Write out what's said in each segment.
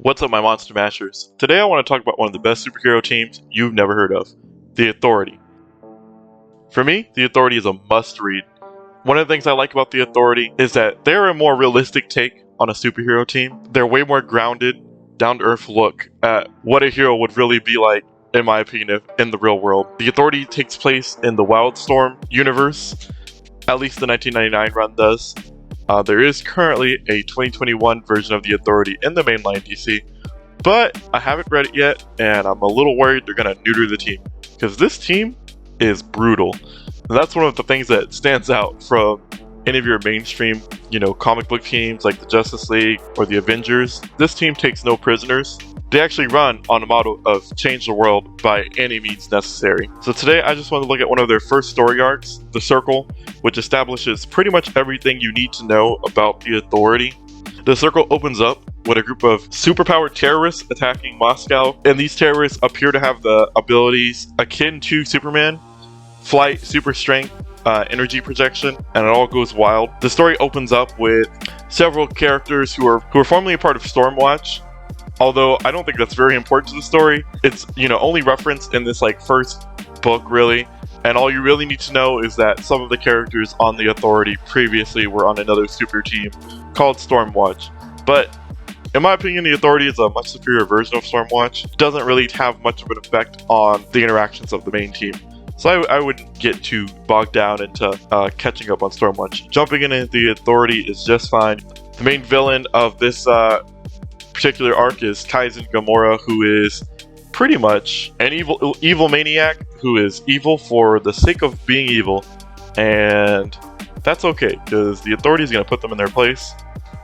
What's up, my Monster Mashers? Today I want to talk about one of the best superhero teams you've never heard of, The Authority. For me, The Authority is a must-read. One of the things I like about The Authority is that they're a more realistic take on a superhero team. They're way more grounded, down-to-earth look at what a hero would really be like, in my opinion, in the real world. The Authority takes place in the Wildstorm universe, at least the 1999 run does. There is currently a 2021 version of The Authority in the mainline DC, but I haven't read it yet, and I'm a little worried they're going to neuter the team, because this team is brutal. And that's one of the things that stands out from any of your mainstream, comic book teams like the Justice League or the Avengers. This team takes no prisoners. They actually run on a model of change the world by any means necessary. So today I just want to look at one of their first story arcs, The Circle, which establishes pretty much everything you need to know about the Authority. The Circle opens up with a group of superpowered terrorists attacking Moscow, and these terrorists appear to have the abilities akin to Superman: flight, super strength, energy projection, and it all goes wild. The story opens up with several characters who are formerly a part of Stormwatch. Although I don't think that's very important to the story. It's, only referenced in this first book, really. And all you really need to know is that some of the characters on the Authority previously were on another super team called Stormwatch. But in my opinion, the Authority is a much superior version of Stormwatch. It doesn't really have much of an effect on the interactions of the main team. So I wouldn't get too bogged down into catching up on Stormwatch. Jumping into the Authority is just fine. The main villain of this particular arc is Kaizen Gamora, who is pretty much an evil maniac who is evil for the sake of being evil, and that's okay because the Authority is going to put them in their place.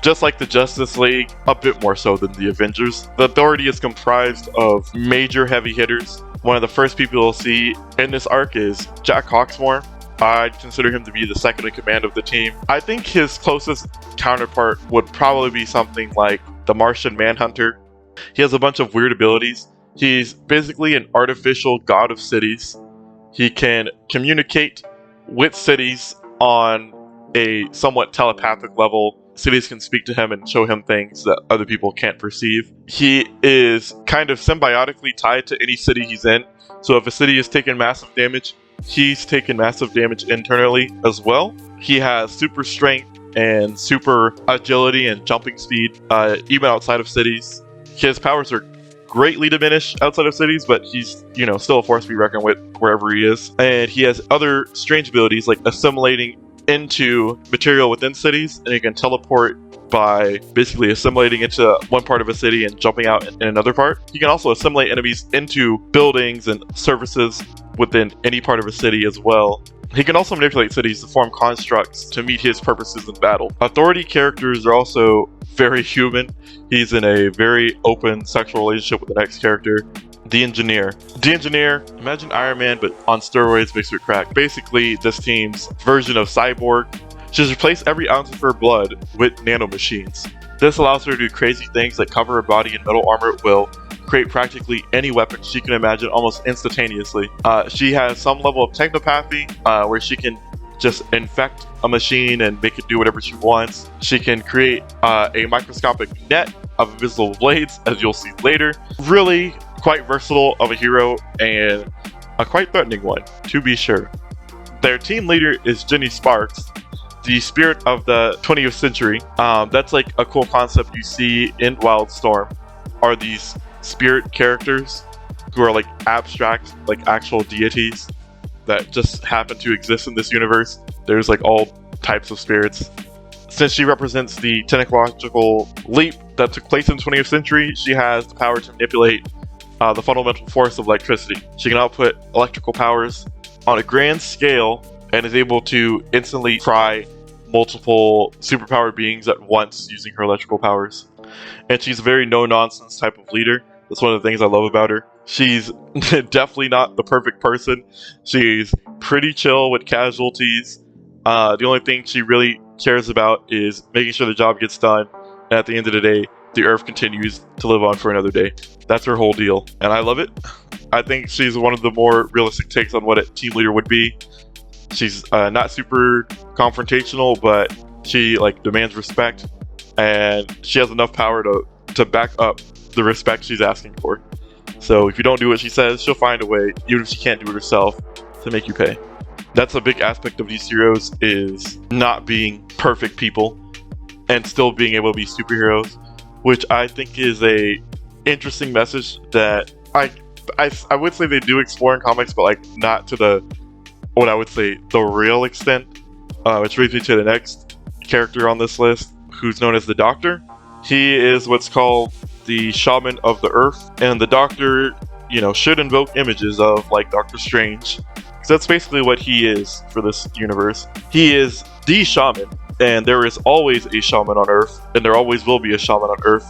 Just like the Justice League, a bit more so than the Avengers, the Authority is comprised of major heavy hitters. One of the first people you'll see in this arc is Jack Hawksmoor. I'd consider him to be the second in command of the team. I think his closest counterpart would probably be something like the Martian Manhunter. He has a bunch of weird abilities. He's basically an artificial god of cities. He can communicate with cities on a somewhat telepathic level. Cities can speak to him and show him things that other people can't perceive. He is kind of symbiotically tied to any city he's in. So if a city has taken massive damage, he's taken massive damage internally as well. He has super strength and super agility and jumping speed, even outside of cities. His powers are greatly diminished outside of cities, but he's, still a force to be reckoned with wherever he is. And he has other strange abilities like assimilating into material within cities, and he can teleport by basically assimilating into one part of a city and jumping out in another part. He can also assimilate enemies into buildings and services within any part of a city as well. He can also manipulate cities to form constructs to meet his purposes in battle. Authority characters are also very human. He's in a very open sexual relationship with the next character, the Engineer. The Engineer, imagine Iron Man but on steroids mixed with crack. Basically, this team's version of Cyborg. She's replaced every ounce of her blood with nanomachines. This allows her to do crazy things like cover her body in metal armor at will, create practically any weapon she can imagine almost instantaneously. She has some level of technopathy, where she can just infect a machine and make it do whatever she wants. She can create a microscopic net of invisible blades, as you'll see later. Really quite versatile of a hero, and a quite threatening one, to be sure. Their team leader is Jenny Sparks, the spirit of the 20th century. That's like a cool concept you see in Wildstorm, are these spirit characters who are like abstract, like actual deities that just happen to exist in this universe. There's like all types of spirits. Since she represents the technological leap that took place in the 20th century, she has the power to manipulate the fundamental force of electricity. She can output electrical powers on a grand scale and is able to instantly fry multiple superpowered beings at once using her electrical powers. And she's a very no-nonsense type of leader. That's one of the things I love about her. She's definitely not the perfect person. She's pretty chill with casualties. The only thing she really cares about is making sure the job gets done. And at the end of the day, the Earth continues to live on for another day. That's her whole deal. And I love it. I think she's one of the more realistic takes on what a team leader would be. She's not super confrontational, but she demands respect, and she has enough power to back up the respect she's asking for. So if you don't do what she says, she'll find a way, even if she can't do it herself, to make you pay. That's a big aspect of these heroes, is not being perfect people and still being able to be superheroes, which I think is a interesting message that I would say they do explore in comics, but like not to the, what I would say, the real extent. Which brings me to the next character on this list, who's known as the Doctor. He is what's called the Shaman of the Earth, and the Doctor, should invoke images of like Doctor Strange, because that's basically what he is for this universe. He is the shaman, and there is always a shaman on Earth, and there always will be a shaman on Earth,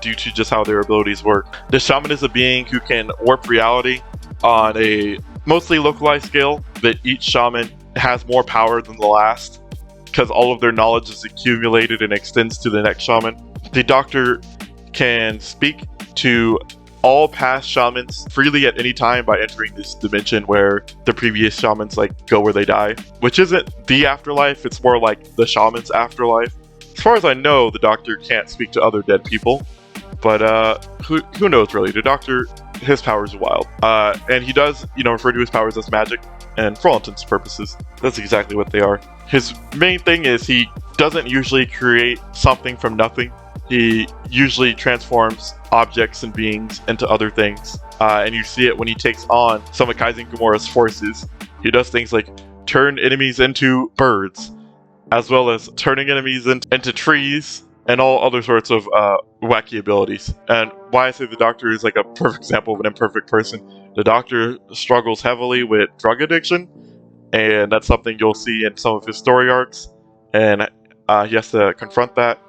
due to just how their abilities work. The shaman is a being who can warp reality on a mostly localized scale, but each shaman has more power than the last because all of their knowledge is accumulated and extends to the next shaman. The Doctor can speak to all past shamans freely at any time by entering this dimension where the previous shamans go where they die, which isn't the afterlife, it's more like the shaman's afterlife. As far as I know, the Doctor can't speak to other dead people, but who knows really. The Doctor, his powers are wild, and he does refer to his powers as magic, and for all intents and purposes that's exactly what they are. His main thing is he doesn't usually create something from nothing. He usually transforms objects and beings into other things, and you see it when he takes on some of Kaizen Gamora's forces. He does things like turn enemies into birds, as well as turning enemies into trees, and all other sorts of wacky abilities. And why I say the Doctor is like a perfect example of an imperfect person. The Doctor struggles heavily with drug addiction, and that's something you'll see in some of his story arcs, and he has to confront that.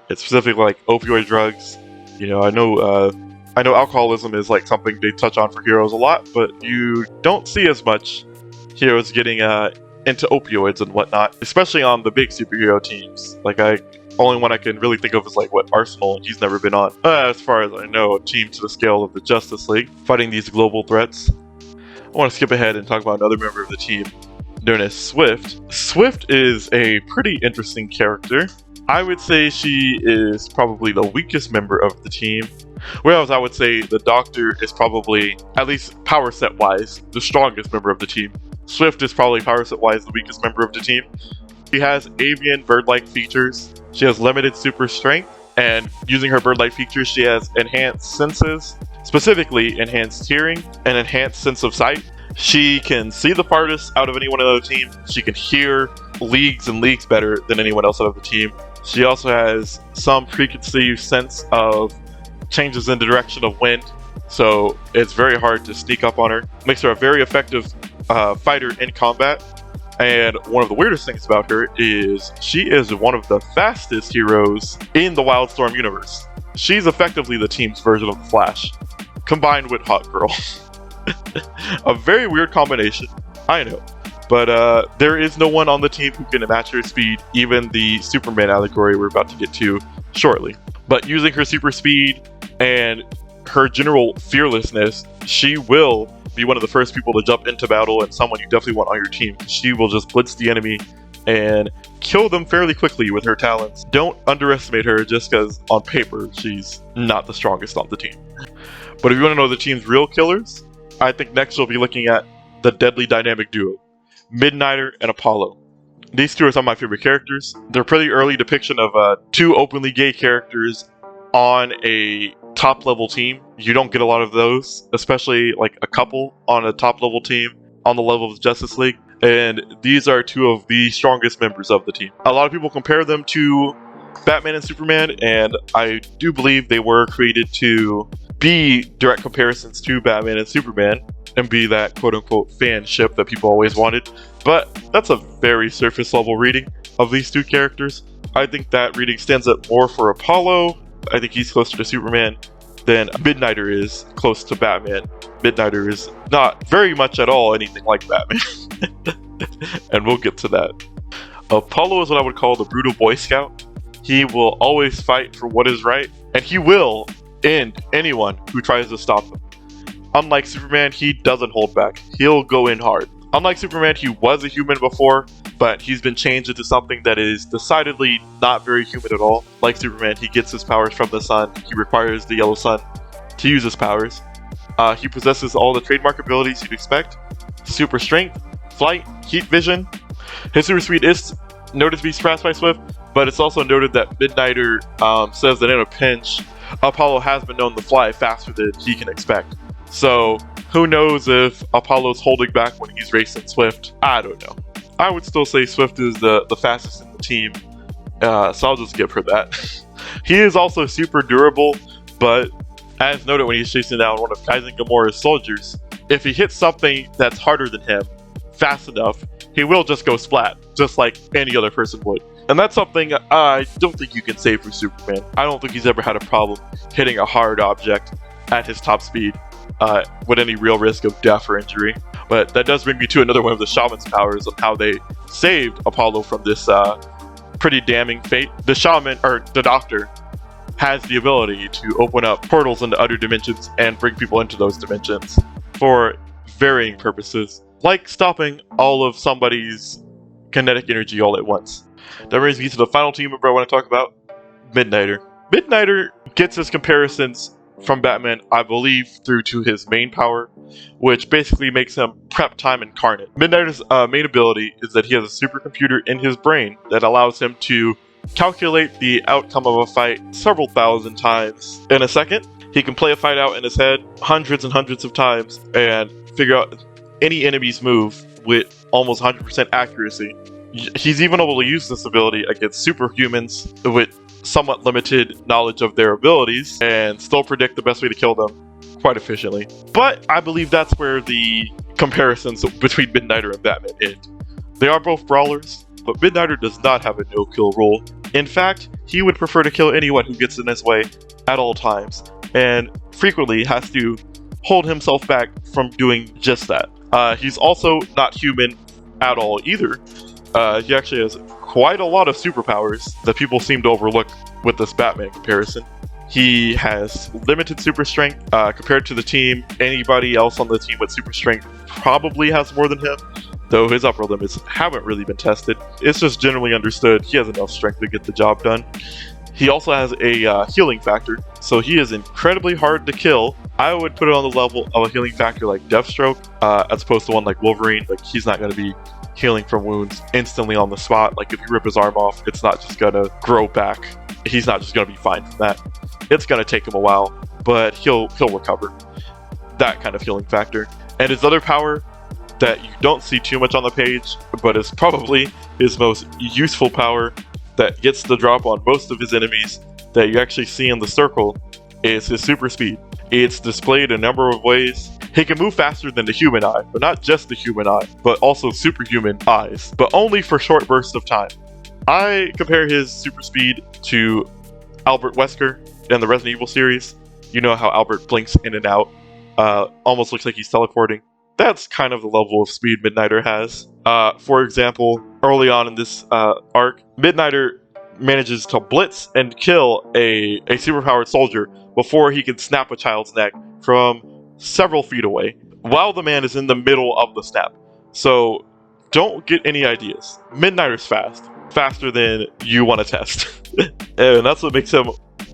It's specifically like opioid drugs. I know alcoholism is like something they touch on for heroes a lot, but you don't see as much heroes getting into opioids and whatnot, especially on the big superhero teams. Only one I can really think of is Arsenal, and he's never been on, as far as I know, a team to the scale of the Justice League, fighting these global threats. I want to skip ahead and talk about another member of the team, known as Swift. Swift is a pretty interesting character. I would say she is probably the weakest member of the team, whereas I would say the Doctor is probably, at least power set wise, the strongest member of the team. Swift is probably power set wise the weakest member of the team. She has avian bird-like features. She has limited super strength, and using her bird-like features, she has enhanced senses, specifically enhanced hearing and enhanced sense of sight. She can see the farthest out of anyone on the team. She can hear leagues and leagues better than anyone else out of the team. She also has some preconceived sense of changes in the direction of wind, so it's very hard to sneak up on her. Makes her a very effective fighter in combat. And one of the weirdest things about her is she is one of the fastest heroes in the Wildstorm universe. She's effectively the team's version of the Flash, combined with Hot Girl. A very weird combination, I know. But there is no one on the team who can match her speed, even the Superman allegory we're about to get to shortly. But using her super speed and her general fearlessness, she will be one of the first people to jump into battle, and someone you definitely want on your team. She will just blitz the enemy and kill them fairly quickly with her talents. Don't underestimate her just because on paper she's not the strongest on the team. But if you want to know the team's real killers, I think next we'll be looking at the deadly dynamic duo, Midnighter and Apollo. These two are some of my favorite characters. They're pretty early depiction of two openly gay characters on a top level team. You don't get a lot of those, especially like a couple on a top level team on the level of the Justice League. And these are two of the strongest members of the team. A lot of people compare them to Batman and Superman, and I do believe they were created to be direct comparisons to Batman and Superman and be that quote-unquote fanship that people always wanted. But that's a very surface level reading of these two characters. I think that reading stands up more for Apollo. I think he's closer to Superman than Midnighter is close to Batman. Midnighter is not very much at all anything like Batman. And we'll get to that. Apollo is what I would call the brutal Boy Scout. He will always fight for what is right, and he will end anyone who tries to stop him. Unlike Superman, he doesn't hold back. He'll go in hard. Unlike Superman, he was a human before, but he's been changed into something that is decidedly not very human at all. Like Superman, he gets his powers from the sun. He requires the yellow sun to use his powers. He possesses all the trademark abilities you'd expect. Super strength, flight, heat vision. His super speed is noted to be surpassed by Swift, but it's also noted that Midnighter says that in a pinch, Apollo has been known to fly faster than he can expect. So who knows if Apollo's holding back when he's racing Swift? I don't know. I would still say Swift is the fastest in the team, so I'll just give her that. He is also super durable, but as noted when he's chasing down one of Kaizen Gamora's soldiers, if he hits something that's harder than him fast enough, he will just go splat, just like any other person would. And that's something I don't think you can say for Superman. I don't think he's ever had a problem hitting a hard object at his top speed with any real risk of death or injury. But that does bring me to another one of the Shaman's powers on how they saved Apollo from this pretty damning fate. The Shaman, or the Doctor, has the ability to open up portals into other dimensions and bring people into those dimensions for varying purposes, like stopping all of somebody's kinetic energy all at once. That brings me to the final team member I want to talk about, Midnighter. Midnighter gets his comparisons from Batman, I believe, through to his main power, which basically makes him prep time incarnate. Midnighter's main ability is that he has a supercomputer in his brain that allows him to calculate the outcome of a fight several thousand times in a second. He can play a fight out in his head hundreds and hundreds of times and figure out any enemy's move with almost 100% accuracy. He's even able to use this ability against superhumans with somewhat limited knowledge of their abilities and still predict the best way to kill them quite efficiently. But I believe that's where the comparisons between Midnighter and Batman end. They are both brawlers, but Midnighter does not have a no-kill rule. In fact, he would prefer to kill anyone who gets in his way at all times, and frequently has to hold himself back from doing just that. He's also not human at all either. He actually has quite a lot of superpowers that people seem to overlook with this Batman comparison. He has limited super strength. Compared to the team, anybody else on the team with super strength probably has more than him, though his upper limits haven't really been tested. It's just generally understood he has enough strength to get the job done. He also has a healing factor, so he is incredibly hard to kill. I would put it on the level of a healing factor like Deathstroke, as opposed to one like Wolverine. Like, he's not going to be healing from wounds instantly on the spot. Like, if you rip his arm off, it's not just going to grow back. He's not just going to be fine from that. It's going to take him a while, but he'll recover. That kind of healing factor. And his other power that you don't see too much on the page, but is probably his most useful power that gets the drop on most of his enemies that you actually see in the circle, is his super speed. It's displayed a number of ways. He can move faster than the human eye, but not just the human eye, but also superhuman eyes, but only for short bursts of time. I compare his super speed to Albert Wesker in the Resident Evil series. You know how Albert blinks in and out, almost looks like he's teleporting. That's kind of the level of speed Midnighter has. For example, early on in this arc, Midnighter manages to blitz and kill a superpowered soldier before he can snap a child's neck from several feet away, while the man is in the middle of the snap. So don't get any ideas. Midnighter's fast. Faster than you want to test. And that's what makes him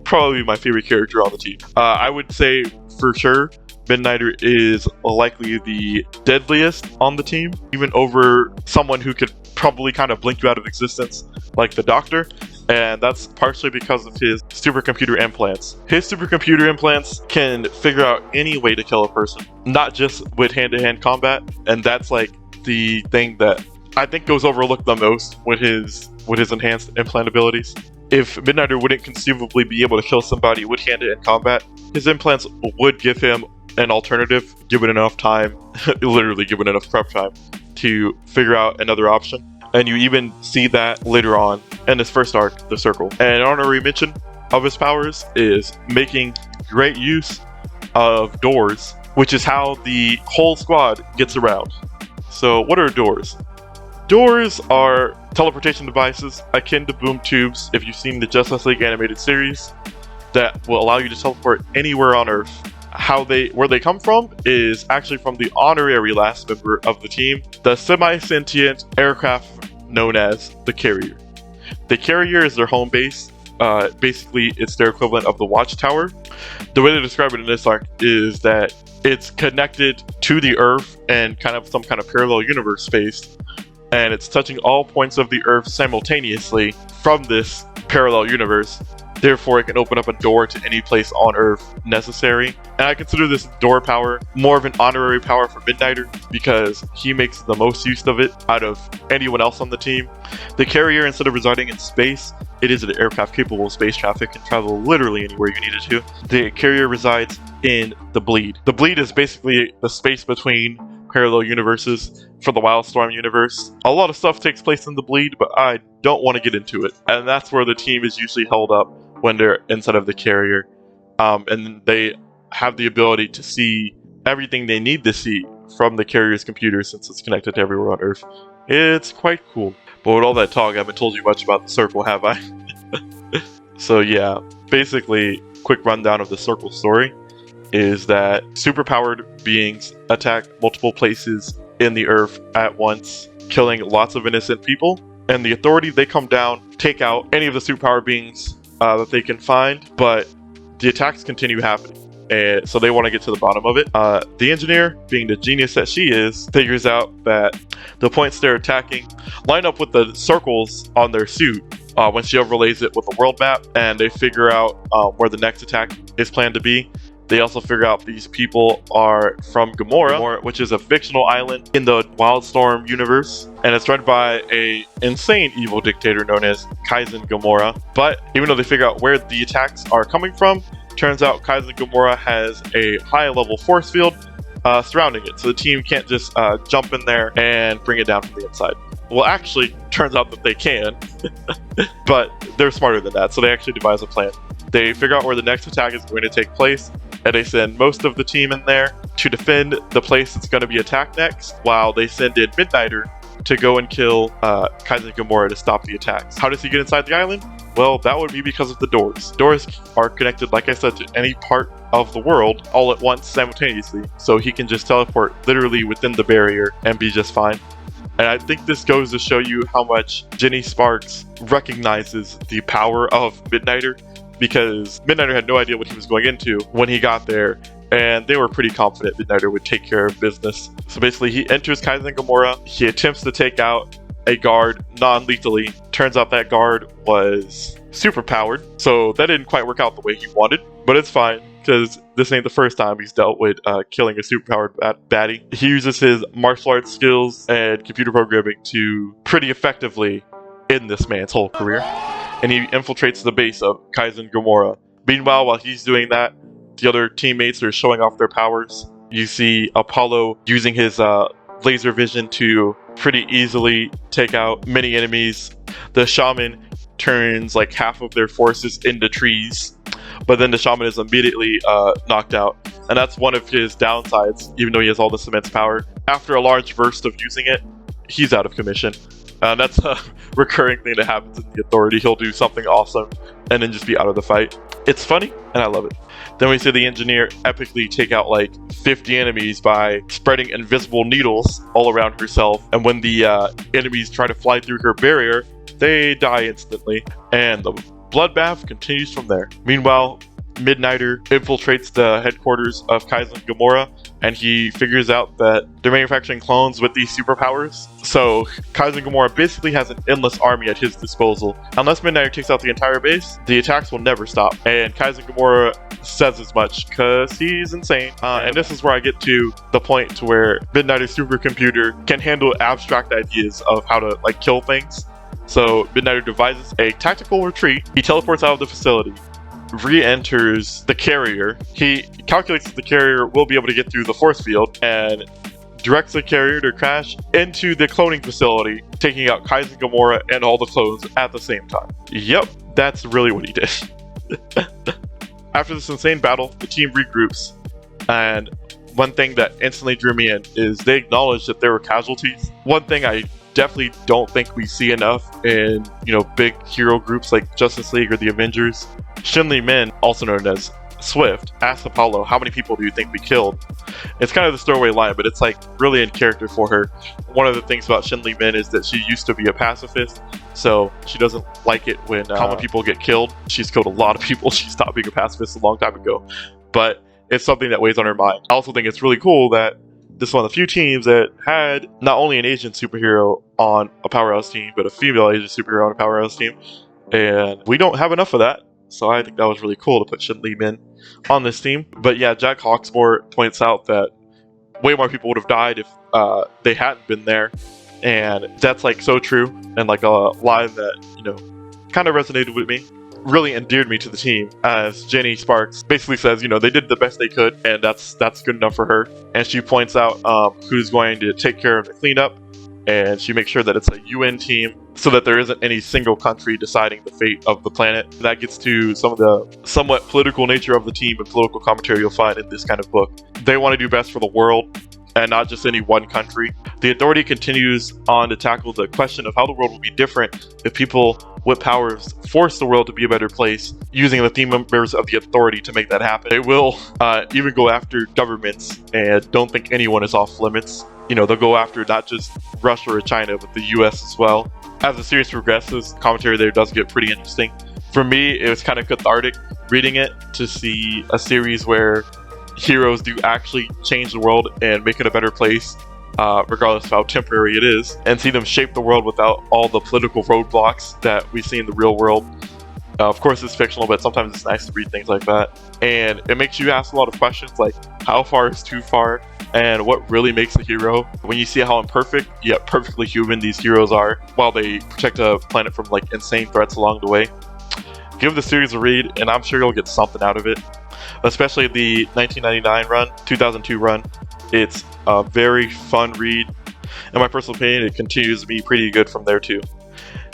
probably my favorite character on the team. I would say for sure Midnighter is likely the deadliest on the team, even over someone who could probably kind of blink you out of existence, like the Doctor. And that's partially because of his supercomputer implants. His supercomputer implants can figure out any way to kill a person, not just with hand-to-hand combat. And that's like the thing that I think goes overlooked the most with his enhanced implant abilities. If Midnighter wouldn't conceivably be able to kill somebody with hand-to-hand combat, his implants would give him an alternative, given enough time, literally given enough prep time, to figure out another option. And you even see that later on in his first arc, The Circle. And an honorary mention of his powers is making great use of doors, which is how the whole squad gets around. So what are doors? Doors are teleportation devices akin to boom tubes, if you've seen the Justice League animated series, that will allow you to teleport anywhere on Earth Where they come from is actually from the honorary last member of the team, the semi-sentient aircraft known as the Carrier. The Carrier is their home base. Basically, it's their equivalent of the Watchtower. The way they describe it in this arc is that it's connected to the Earth and kind of some kind of parallel universe space, and it's touching all points of the Earth simultaneously from this parallel universe. Therefore, it can open up a door to any place on Earth necessary. And I consider this door power more of an honorary power for Midnighter because he makes the most use of it out of anyone else on the team. The Carrier, instead of residing in space, it is an aircraft capable of space traffic and travel literally anywhere you need it to. The Carrier resides in the Bleed. The Bleed is basically the space between parallel universes for the Wildstorm universe. A lot of stuff takes place in the Bleed, but I don't want to get into it. And that's where the team is usually held up when they're inside of the Carrier. And they have the ability to see everything they need to see from the Carrier's computer since it's connected to everywhere on Earth. It's quite cool. But with all that talk, I haven't told you much about the Circle, have I? So yeah, basically, quick rundown of the Circle story is that superpowered beings attack multiple places in the Earth at once, killing lots of innocent people. And the Authority, they come down, take out any of the superpowered beings that they can find, but the attacks continue happening. And so they want to get to the bottom of it. The Engineer, being the genius that she is, figures out that the points they're attacking line up with the circles on their suit when she overlays it with a world map, and they figure out where the next attack is planned to be. They also figure out these people are from Gomorrah, which is a fictional island in the Wildstorm universe, and it's run by an insane evil dictator known as Kaizen Gomorrah. But even though they figure out where the attacks are coming from, turns out Kaizen Gomorrah has a high-level force field surrounding it, so the team can't just jump in there and bring it down from the inside. Well, actually, turns out that they can, but they're smarter than that, so they actually devise a plan. They figure out where the next attack is going to take place, and they send most of the team in there to defend the place that's going to be attacked next, while they send in Midnighter to go and kill Kaizen Gomorrah to stop the attacks. How does he get inside the island? Well, that would be because of the doors. Doors are connected, like I said, to any part of the world all at once simultaneously, so he can just teleport literally within the barrier and be just fine. And I think this goes to show you how much Jenny Sparks recognizes the power of Midnighter, because Midnighter had no idea what he was going into when he got there, and they were pretty confident Midnighter would take care of business. So basically, he enters Kaizen Gomorrah, he attempts to take out a guard non-lethally. Turns out that guard was super powered, so that didn't quite work out the way he wanted, but it's fine, because this ain't the first time he's dealt with killing a superpowered baddie. He uses his martial arts skills and computer programming to pretty effectively end this man's whole career, and he infiltrates the base of Kaizen Gomorrah. Meanwhile, while he's doing that, the other teammates are showing off their powers. You see Apollo using his laser vision to pretty easily take out many enemies. The shaman turns like half of their forces into trees, but then the shaman is immediately knocked out, and that's one of his downsides. Even though he has all this immense power, after a large burst of using it, he's out of commission. That's a recurring thing that happens in the Authority. He'll do something awesome and then just be out of the fight. It's funny, and I love it. Then we see the Engineer epically take out like 50 enemies by spreading invisible needles all around herself, and when the enemies try to fly through her barrier, they die instantly, and the bloodbath continues from there. Meanwhile, Midnighter infiltrates the headquarters of Kaizen Gomorrah, and he figures out that they're manufacturing clones with these superpowers. So Kaizen Gomorrah basically has an endless army at his disposal. Unless Midnighter takes out the entire base, the attacks will never stop. And Kaizen Gomorrah says as much because he's insane. And this is where I get to the point to where Midnighter's supercomputer can handle abstract ideas of how to like kill things. So Midnighter devises a tactical retreat. He teleports out of the facility, re-enters the Carrier. He calculates that the Carrier will be able to get through the force field and directs the Carrier to crash into the cloning facility, taking out Kaizen Gomorrah and all the clones at the same time. Yep, that's really what he did. After this insane battle, the team regroups, and one thing that instantly drew me in is they acknowledged that there were casualties. One thing I definitely don't think we see enough in, big hero groups like Justice League or the Avengers. Shinli Min, also known as Swift asks Apollo, how many people do you think we killed? It's kind of this throwaway line, but it's like really in character for her. One of the things about Shin Lee Min is that she used to be a pacifist, so she doesn't like it when common people get killed. She's killed a lot of people. She stopped being a pacifist a long time ago, but it's something that weighs on her mind. I also think it's really cool that this is one of the few teams that had not only an Asian superhero on a powerhouse team, but a female Asian superhero on a powerhouse team, and we don't have enough of that. So I think that was really cool to put Shin Lee Min on this team. But yeah, Jack Hawksmoor points out that way more people would have died if they hadn't been there, and that's like so true, and like a line that, you know, kind of resonated with me, really endeared me to the team, as Jenny Sparks basically says, you know, they did the best they could, and that's good enough for her. And she points out who's going to take care of the cleanup, and she makes sure that it's a UN team so that there isn't any single country deciding the fate of the planet. That gets to some of the somewhat political nature of the team and political commentary you'll find in this kind of book. They want to do best for the world and not just any one country. The Authority continues on to tackle the question of how the world would be different if people with powers force the world to be a better place, using the team members of the Authority to make that happen. They will even go after governments and don't think anyone is off limits. You know, they'll go after not just Russia or China, but the US as well. As the series progresses, commentary there does get pretty interesting. For me, it was kind of cathartic reading it to see a series where heroes do actually change the world and make it a better place, regardless of how temporary it is, and see them shape the world without all the political roadblocks that we see in the real world. Of course, it's fictional, but sometimes it's nice to read things like that. And it makes you ask a lot of questions like, how far is too far? And what really makes a hero? When you see how imperfect yet perfectly human these heroes are, while they protect a planet from like insane threats along the way. Give the series a read, and I'm sure you'll get something out of it. Especially the 1999 run, 2002 run. It's a very fun read. In my personal opinion, it continues to be pretty good from there too.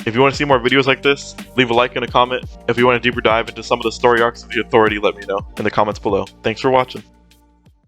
If you want to see more videos like this, leave a like and a comment. If you want a deeper dive into some of the story arcs of the Authority, let me know in the comments below. Thanks for watching.